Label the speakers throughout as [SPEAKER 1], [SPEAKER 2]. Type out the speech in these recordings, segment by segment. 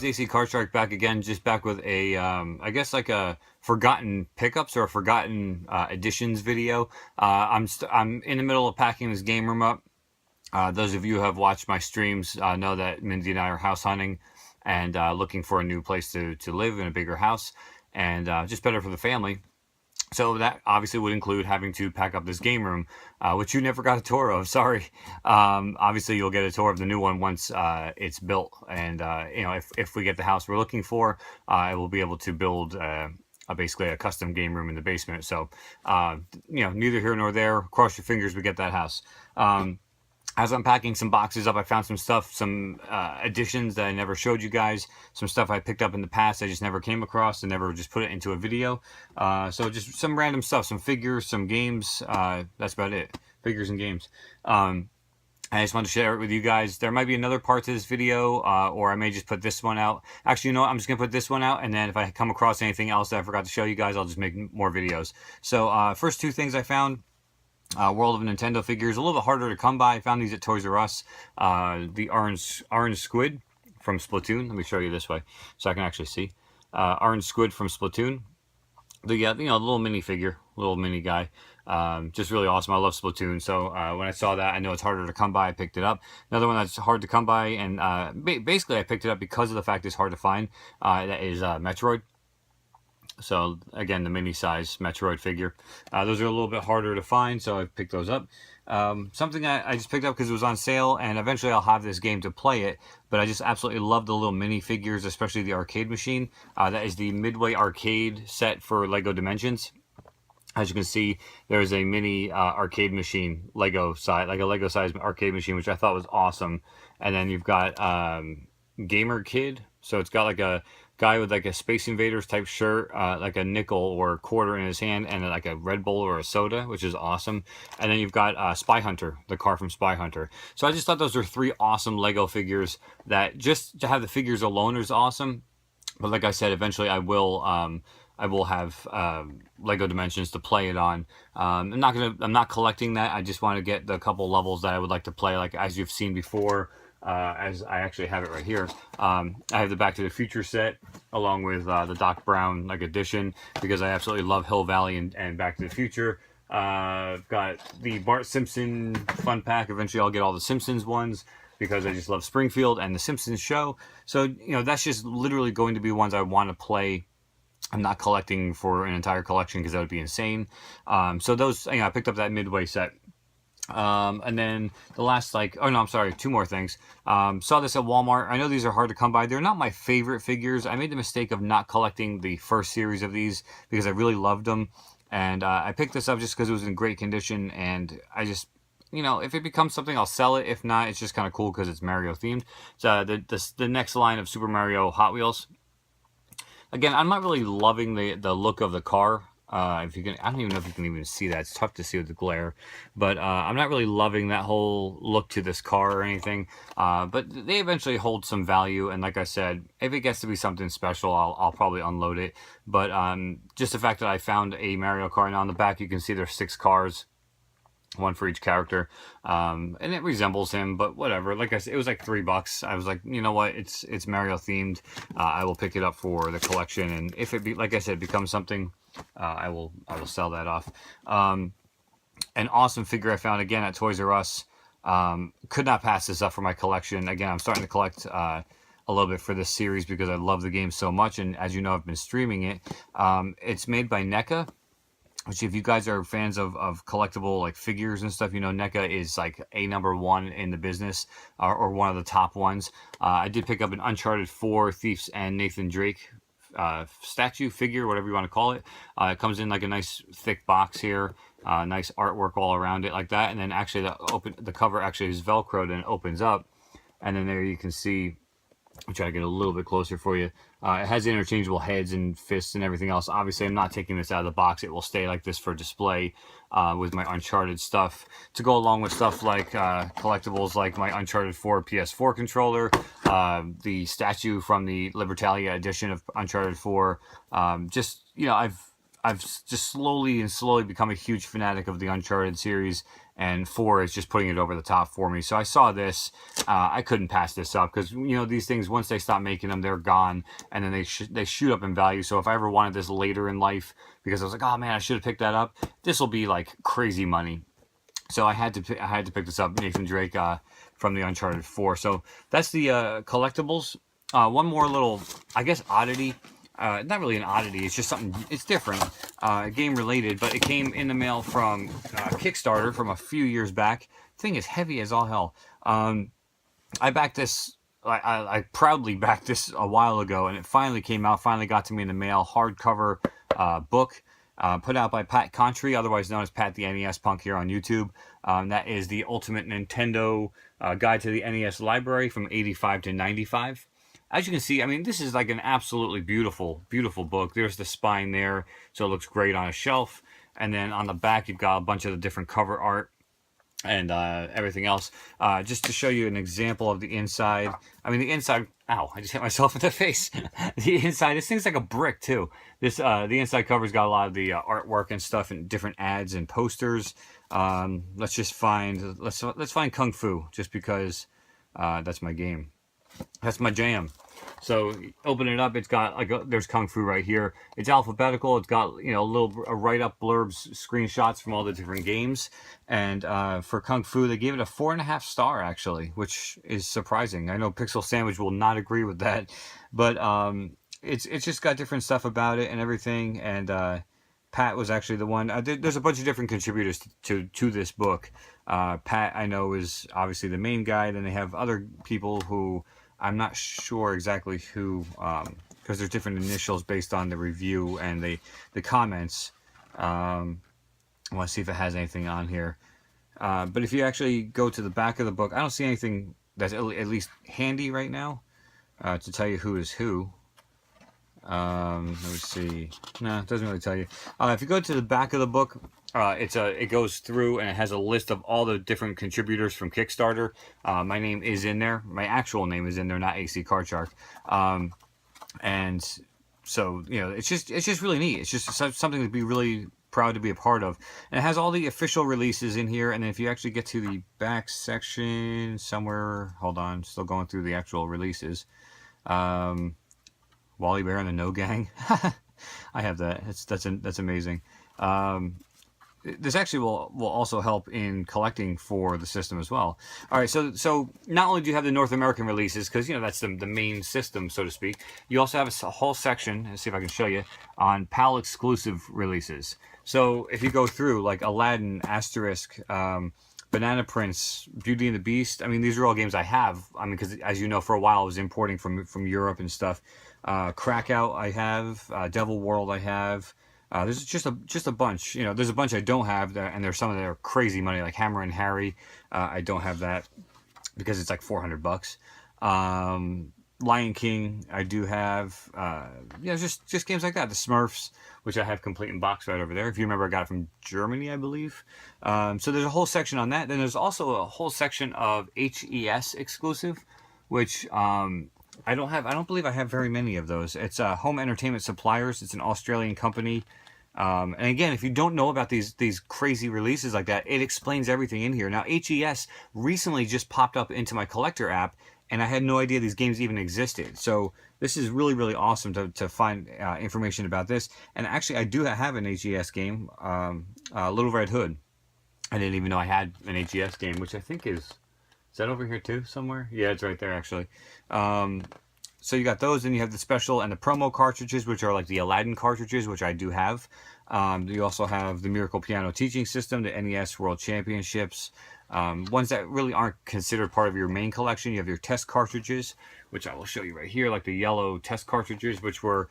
[SPEAKER 1] guys, AC Card Shark back again, just back with a, I guess like a forgotten pickups or a forgotten additions video. I'm in the middle of packing this game room up. Those of you who have watched my streams know that Mindy and I are house hunting and looking for a new place to live in a bigger house and just better for the family. So that obviously would include having to pack up this game room, which you never got a tour of. Sorry. Obviously, you'll get a tour of the new one once it's built. And, you know, if we get the house we're looking for, I will be able to build basically a custom game room in the basement. So, you know, neither here nor there. Cross your fingers we get that house. As I'm packing some boxes up, I found some stuff, some additions that I never showed you guys. Some stuff I picked up in the past I just never came across and never just put it into a video. So just some random stuff, some figures, some games. That's about it. Figures and games. I just wanted to share it with you guys. There might be another part to this video, or I may just put this one out. Actually, you know what? I'm just going to put this one out, and then if I come across anything else that I forgot to show you guys, I'll just make more videos. So first two things I found. World of Nintendo figures, a little bit harder to come by. I found these at Toys R Us. The orange squid from Splatoon. Let me show you this way so I can actually see. Orange squid from Splatoon. The you know, little mini figure, little mini guy. Just really awesome. I love Splatoon. So when I saw that, I know it's harder to come by. I picked it up. Another one that's hard to come by, and basically I picked it up because of the fact it's hard to find. That is Metroid. So again, the mini size Metroid figure. Those are a little bit harder to find, so I picked those up. Something I just picked up because it was on sale, and eventually I'll have this game to play it, but I just absolutely love the little mini figures, especially the arcade machine. That is the Midway arcade set for LEGO Dimensions. As you can see, there's a mini arcade machine, Lego size, like a Lego size arcade machine, which I thought was awesome. And then you've got Gamer Kid, so it's got like a guy with like a Space Invaders type shirt, like a nickel or a quarter in his hand, and like a Red Bull or a soda, which is awesome. And then you've got Spy Hunter, the car from Spy Hunter. So I just thought those were three awesome Lego figures that just to have the figures alone is awesome. But like I said, eventually I will have Lego Dimensions to play it on. I'm not collecting that. I just want to get the couple levels that I would like to play, like as you've seen before. As I actually have it right here. I have the Back to the Future set along with the Doc Brown like edition because I absolutely love Hill Valley and Back to the Future. I've got the Bart Simpson fun pack. Eventually I'll get all the Simpsons ones because I just love Springfield and the Simpsons show. So, you know, that's just literally going to be ones I want to play. I'm not collecting for an entire collection because that would be insane. So those, you know, I picked up that Midway set. And then the last, like, oh no, I'm sorry, two more things. Saw this at Walmart. I know these are hard to come by. They're not my favorite figures. I made the mistake of not collecting the first series of these because I really loved them. And I picked this up just because it was in great condition. And I just, you know, if it becomes something, I'll sell it. If not, it's just kind of cool because it's Mario themed. So the next line of Super Mario Hot Wheels. Again, I'm not really loving the look of the car. If you can, I don't even know if you can even see that. It's tough to see with the glare, but I'm not really loving that whole look to this car or anything. But they eventually hold some value, and like I said, if it gets to be something special, I'll probably unload it. But just the fact that I found a Mario car, and on the back you can see there's 6 cars. One for each character, and it resembles him, but whatever. Like I said, it was like $3. I was like, you know what, it's Mario themed. I will pick it up for the collection, and if it like I said, becomes something, I will sell that off. An awesome figure I found again at Toys R Us. Could not pass this up for my collection. Again, I'm starting to collect a little bit for this series because I love the game so much, and as you know, I've been streaming it. It's made by NECA. Which, if you guys are fans of collectible like figures and stuff, you know NECA is like a #1 in the business, or one of the top ones. I did pick up an Uncharted 4 Thief's and Nathan Drake statue figure, whatever you want to call it. It comes in like a nice thick box here, nice artwork all around it like that, and then actually the cover actually is Velcroed and it opens up, and then there you can see. I'll try to get a little bit closer for you. It has interchangeable heads and fists and everything else. Obviously, I'm not taking this out of the box. It will stay like this for display with my Uncharted stuff. To go along with stuff like collectibles like my Uncharted 4 PS4 controller, the statue from the Libertalia edition of Uncharted 4. Just, you know, I've just slowly become a huge fanatic of the Uncharted series, and 4 is just putting it over the top for me. So I saw this, I couldn't pass this up, because you know these things, once they stop making them, they're gone, and then they shoot up in value. So if I ever wanted this later in life, because I was like, oh man, I should have picked that up, this will be like crazy money. So I had to pick this up, Nathan Drake, from the Uncharted 4. So that's the collectibles. One more little, I guess, oddity. Not really an oddity. It's just something. It's different, game related, but it came in the mail from Kickstarter from a few years back. Thing is heavy as all hell. I backed this. I proudly backed this a while ago, and it finally came out. Finally got to me in the mail. Hardcover book. Put out by Pat Contry, otherwise known as Pat the NES Punk here on YouTube. That is the Ultimate Nintendo Guide to the NES Library from 85 to 95. As you can see, I mean, this is like an absolutely beautiful, beautiful book. There's the spine there, so it looks great on a shelf. And then on the back, you've got a bunch of the different cover art and everything else. Just to show you an example of the inside. I mean, the inside, ow, I just hit myself in the face. The inside, this thing's like a brick too. This the inside cover's got a lot of the artwork and stuff, and different ads and posters. Let's find Kung Fu, just because that's my game. That's my jam. So open it up. It's got there's Kung Fu right here. It's alphabetical. It's got a write-up blurbs, screenshots from all the different games. And for Kung Fu, they gave it a 4.5 star actually, which is surprising. I know Pixel Sandwich will not agree with that, but it's just got different stuff about it and everything. And Pat was actually the one. There's a bunch of different contributors to this book. Pat, I know, is obviously the main guy. Then they have other people who I'm not sure exactly who, because there's different initials based on the review and the comments. I want to see if it has anything on here. But if you actually go to the back of the book, I don't see anything that's at least handy right now to tell you who is who. Let me see. No, it doesn't really tell you. If you go to the back of the book, it goes through and it has a list of all the different contributors from Kickstarter. My name is in there. My actual name is in there, not AC Card Shark. And so it's just really neat. It's just something to be really proud to be a part of. And it has all the official releases in here. And then if you actually get to the back section somewhere, hold on, still going through the actual releases. Wally Bear and the No Gang. I have that. That's amazing. This actually will also help in collecting for the system as well. All right, so not only do you have the North American releases, because that's the main system, so to speak, you also have a whole section, let's see if I can show you, on PAL exclusive releases. So if you go through, like Aladdin, Asterisk, Banana Prince, Beauty and the Beast, I mean, these are all games I have. I mean, because as you know, for a while I was importing from Europe and stuff. Crackout I have, Devil World I have. There's just a bunch. There's a bunch I don't have, and there's some that are crazy money, like Hammer and Harry. I don't have that because it's like $400. Lion King I do have. Just games like that. The Smurfs, which I have complete in box right over there. If you remember, I got it from Germany, I believe. So there's a whole section on that. Then there's also a whole section of HES exclusive, which I don't believe I have very many of those. It's Home Entertainment Suppliers. It's an Australian company. And again, if you don't know about these crazy releases like that, it explains everything in here. Now, HES recently just popped up into my collector app, and I had no idea these games even existed. So this is really, really awesome to find information about this. And actually, I do have an HES game, Little Red Hood. I didn't even know I had an HES game, which I think is that over here too somewhere? Yeah, it's right there actually. So you got those, and you have the special and the promo cartridges, which are like the Aladdin cartridges, which I do have. You also have the Miracle Piano Teaching System, the NES World Championships. Ones that really aren't considered part of your main collection. You have your test cartridges, which I will show you right here, like the yellow test cartridges, which were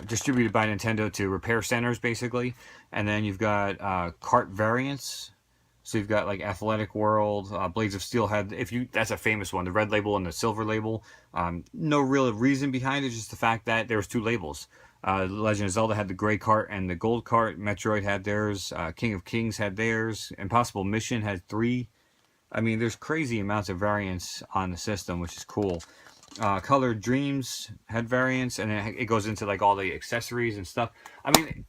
[SPEAKER 1] distributed by Nintendo to repair centers, basically. And then you've got cart variants. So you've got like Athletic World, Blades of Steel had, that's a famous one, the red label and the silver label. No real reason behind it, just the fact that there was two labels. Legend of Zelda had the gray cart and the gold cart. Metroid had theirs. King of Kings had theirs. Impossible Mission had 3. I mean, there's crazy amounts of variants on the system, which is cool. Colored Dreams had variants, and it goes into like all the accessories and stuff. I mean,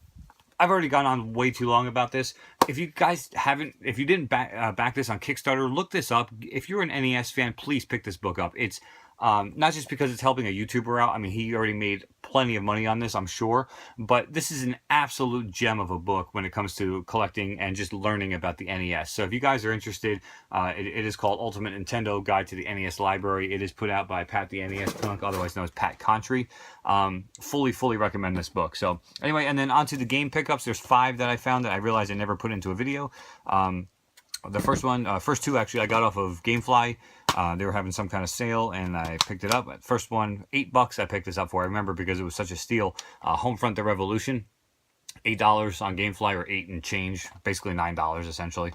[SPEAKER 1] I've already gone on way too long about this. If you guys haven't, if you didn't back this on Kickstarter, look this up. If you're an NES fan, please pick this book up. It's not just because it's helping a YouTuber out. I mean, he already made plenty of money on this, I'm sure. But this is an absolute gem of a book when it comes to collecting and just learning about the NES. So if you guys are interested, it is called Ultimate Nintendo Guide to the NES Library. It is put out by Pat the NES Punk, otherwise known as Pat Contry. Fully recommend this book. So anyway, and then onto the game pickups. There's 5 that I found that I realized I never put into a video. The first one, first 2 actually, I got off of GameFly. They were having some kind of sale, and I picked it up. First one, $8 I picked this up for. I remember because it was such a steal. Homefront: The Revolution, $8 on GameFly, or 8 and change, basically $9 essentially.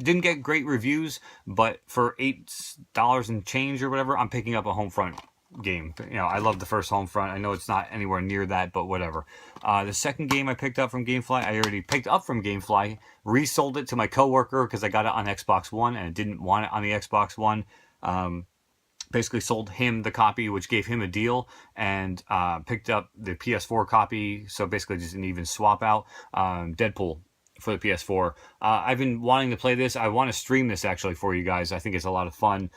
[SPEAKER 1] Didn't get great reviews, but for $8 and change or whatever, I'm picking up a Homefront game. You know, I love the first Homefront. I know it's not anywhere near that, but whatever. The second game I picked up from GameFly, I already picked up from GameFly, resold it to my coworker because I got it on Xbox One and I didn't want it on the Xbox One. Basically sold him the copy, which gave him a deal, and picked up the PS4 copy. So basically just an even swap out. Deadpool for the PS4. I've been wanting to play this. I want to stream this actually for you guys. I think it's a lot of fun.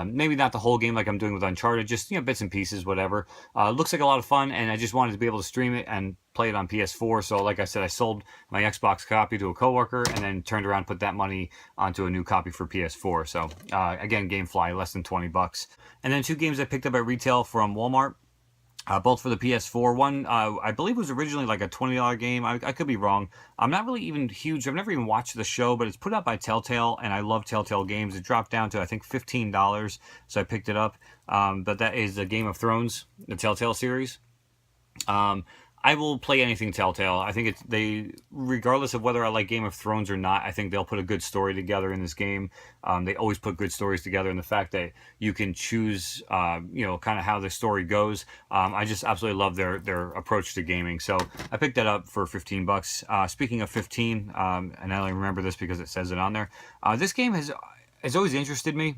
[SPEAKER 1] Maybe not the whole game like I'm doing with Uncharted, just, you know, bits and pieces, whatever. Looks like a lot of fun, and I just wanted to be able to stream it and play it on PS4. So like I said, I sold my Xbox copy to a coworker and then turned around and put that money onto a new copy for PS4. So again, GameFly, less than $20. And then 2 games I picked up at retail from Walmart. Both for the PS4. One, I believe was originally like a $20 game. I could be wrong. I'm not really even huge. I've never even watched the show, but it's put out by Telltale, and I love Telltale games. It dropped down to, I think, $15, so I picked it up. But that is the Game of Thrones, the Telltale series. I will play anything Telltale. I think regardless of whether I like Game of Thrones or not, I think they'll put a good story together in this game. They always put good stories together, and the fact that you can choose, you know, kind of how the story goes. I just absolutely love their approach to gaming. So I picked that up for $15. Speaking of 15, and I only remember this because it says it on there. This game has always interested me.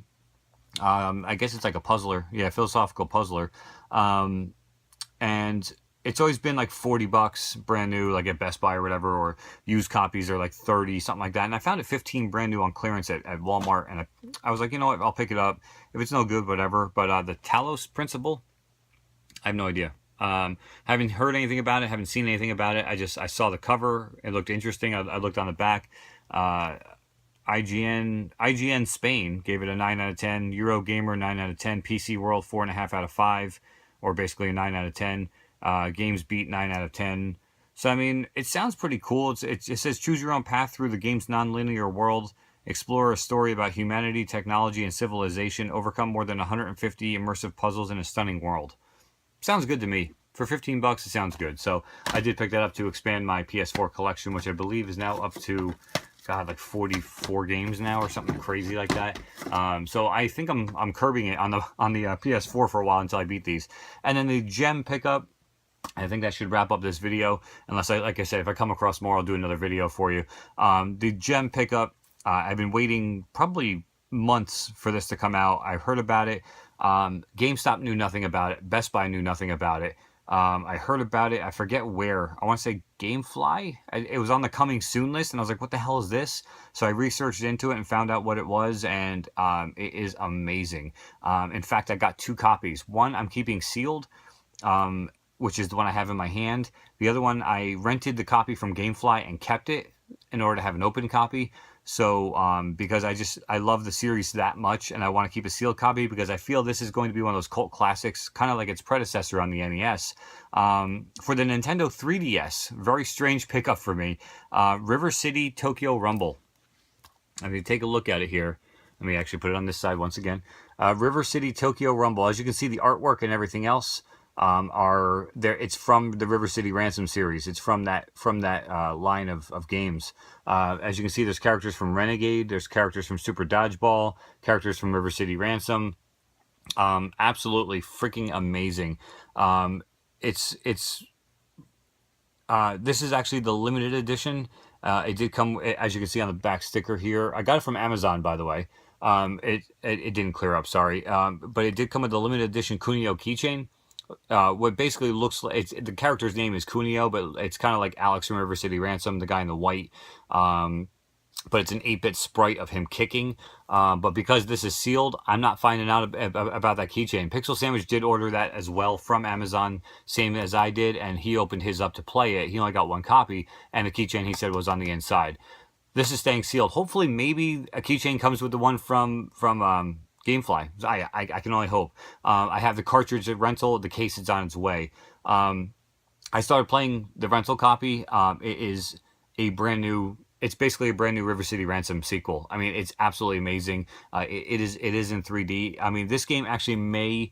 [SPEAKER 1] I guess it's like a puzzler. Yeah, philosophical puzzler. And it's always been like $40 brand new, like at Best Buy or whatever, or used copies are like 30, something like that. And I found it 15 brand new on clearance at Walmart, and I was like, you know what, I'll pick it up. If it's no good, whatever. But the Talos Principle, I have no idea. Haven't heard anything about it, haven't seen anything about it. I saw the cover, it looked interesting. I looked on the back. IGN Spain gave it a 9 out of 10. Eurogamer 9 out of 10. PC World 4.5 out of 5, or basically a 9 out of 10. Games Beat 9 out of 10. So I mean, it sounds pretty cool. It says choose your own path through the game's non-linear world. Explore a story about humanity, technology, and civilization. Overcome more than 150 immersive puzzles in a stunning world. Sounds good to me. For $15, it sounds good. So I did pick that up to expand my PS4 collection, which I believe is now up to, God, like 44 games now or something crazy like that. So I think I'm curbing it on the PS4 for a while until I beat these. And then the gem pickup, I think that should wrap up this video. Unless, like I said, if I come across more, I'll do another video for you. The gem pickup, I've been waiting probably months for this to come out. I heard about it. GameStop knew nothing about it. Best Buy knew nothing about it. I heard about it. I forget where. I want to say GameFly. It was on the coming soon list, and I was like, what the hell is this? So I researched into it and found out what it was, and it is amazing. In fact, I got 2 copies. One I'm keeping sealed, which is the one I have in my hand. The other one, I rented the copy from GameFly and kept it in order to have an open copy. So, because I love the series that much, and I want to keep a sealed copy because I feel this is going to be one of those cult classics, kind of like its predecessor on the NES. For the Nintendo 3DS, very strange pickup for me. River City Tokyo Rumble. I mean, take a look at it here. Let me actually put it on this side once again. River City Tokyo Rumble. As you can see, the artwork and everything else are there. It's from the River City Ransom series. It's from that line of games. As you can see, there's characters from Renegade. There's characters from Super Dodgeball. Characters from River City Ransom. Absolutely freaking amazing. This is actually the limited edition. It did come, as you can see on the back sticker here. I got it from Amazon, by the way. It didn't clear up, sorry. But it did come with the limited edition Kunio keychain. What basically looks like the character's name is Kunio, but it's kind of like Alex from River City Ransom, the guy in the white. But it's an 8-bit sprite of him kicking. But because this is sealed, I'm not finding out about that keychain. Pixel Sandwich did order that as well from Amazon, same as I did, and he opened his up to play it. He only got one copy, and the keychain, he said, was on the inside. This is staying sealed. Hopefully, maybe a keychain comes with the one from Gamefly. I can only hope. I have the cartridge at rental. The case is on its way. I started playing the rental copy. It is a brand new. It's basically a brand new River City Ransom sequel. I mean, it's absolutely amazing. It is in 3D. I mean, this game actually may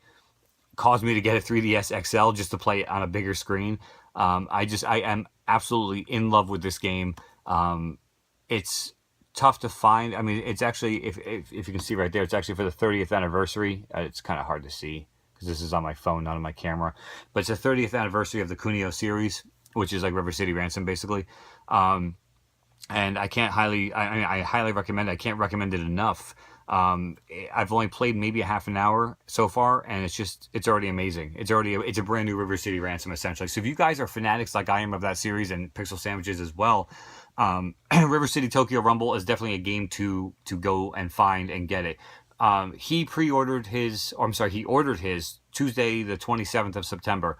[SPEAKER 1] cause me to get a 3DS XL just to play it on a bigger screen. I am absolutely in love with this game. It's tough to find. I mean, it's actually, if you can see right there, it's actually for the 30th anniversary. It's kind of hard to see because this is on my phone, not on my camera. But it's the 30th anniversary of the Kunio series, which is like River City Ransom, basically. And I highly recommend it. I can't recommend it enough. I've only played maybe a half an hour so far, and it's already amazing. It's a brand new River City Ransom, essentially. So if you guys are fanatics like I am of that series, and Pixel Sandwiches as well, River City Tokyo Rumble is definitely a game to go and find and get it. He ordered his Tuesday the 27th of September,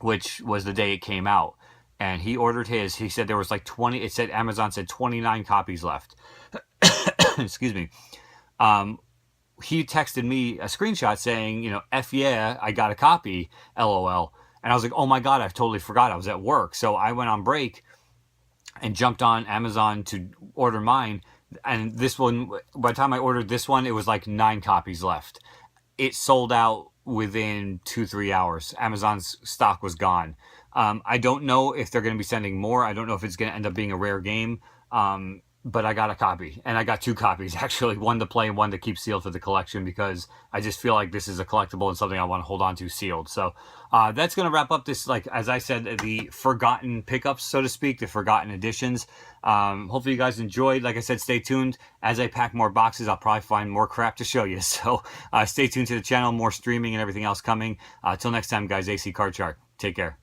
[SPEAKER 1] which was the day it came out. And he ordered his. He said there was like 20. It said Amazon said 29 copies left. Excuse me. He texted me a screenshot saying, F yeah, I got a copy, LOL. And I was like, oh my God, I totally forgot. I was at work. So I went on break and jumped on Amazon to order mine. And this one, by the time I ordered this one, it was like 9 copies left. It sold out within 2-3 hours. Amazon's stock was gone. I don't know if they're going to be sending more. I don't know if it's going to end up being a rare game. But I got a copy, and I got 2 copies, actually. One to play and one to keep sealed for the collection, because I just feel like this is a collectible and something I want to hold on to sealed. So that's going to wrap up this, like, as I said, the forgotten pickups, so to speak, the forgotten editions. Hopefully you guys enjoyed. Like I said, stay tuned. As I pack more boxes, I'll probably find more crap to show you. So stay tuned to the channel, more streaming and everything else coming. Till next time, guys, AC Card Shark. Take care.